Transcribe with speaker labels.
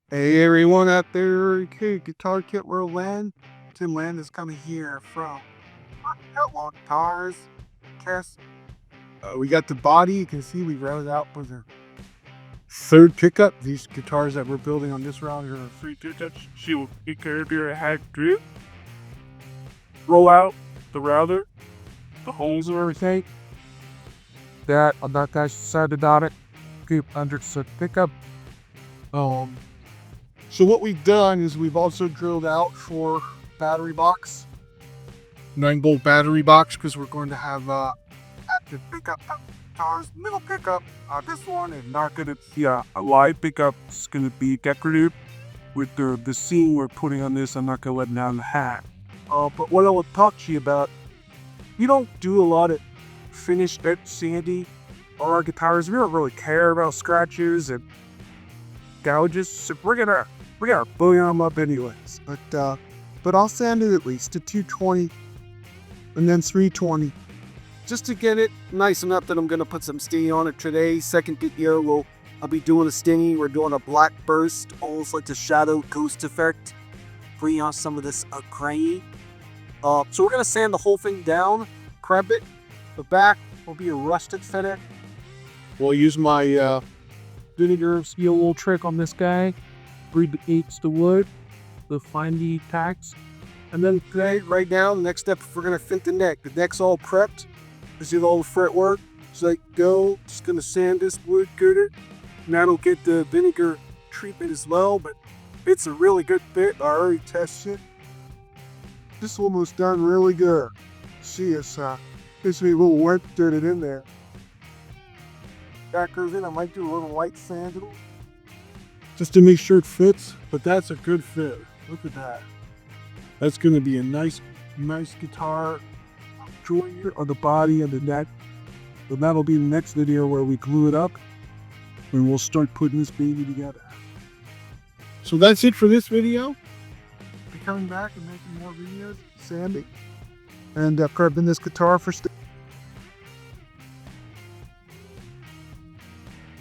Speaker 1: Hey everyone out there, okay, Guitar Kit World Land. Tim Land is coming here from Outlaw Guitars. Cast. We got the body, you can see we rounded out for the third pickup. These guitars that we're building on this round are three pickups. She will take care of your hack drip. Roll out the router, the holes and everything. That on that guy's decided on it. Keep under the pickup. So what we've done is we've also drilled out for battery box, 9-volt battery box, because we're going to have active pickup guitars, middle pickup. This one is not gonna be a live pickup. It's gonna be decorative with the scene we're putting on this. I'm not gonna let down the hat. But what I will talk to you about, we don't do a lot of finished sandy on our guitars. We don't really care about scratches and gouges. So we're gonna bully them up anyways. But I'll sand it at least to 220 and then 320. Just to get it nice enough that I'm gonna put some stinging on it today. Second video, I'll be doing a stinging. We're doing a black burst, almost like the shadow ghost effect. Bring out some of this gray. So we're gonna sand the whole thing down, prep it. The back will be a rusted finish. We'll use my vinegar steel little trick on this guy. Breed the gates to wood, the find the tacks, and then today, right now, the next step, we're gonna fit the neck. The neck's all prepped. This is all the fretwork. So like go, just gonna sand this wood girder, and that'll get the vinegar treatment as well. But it's a really good fit. I already tested it. This one was done really good. See, it's a little wet dirted in there. That goes in. I might do a little light sand just to make sure it fits, but that's a good fit. Look at that. That's gonna be a nice guitar joint on the body and the neck. But that'll be the next video where we glue it up and we'll start putting this baby together. So that's it for this video. Be coming back and making more videos, sanding, and prepping this guitar for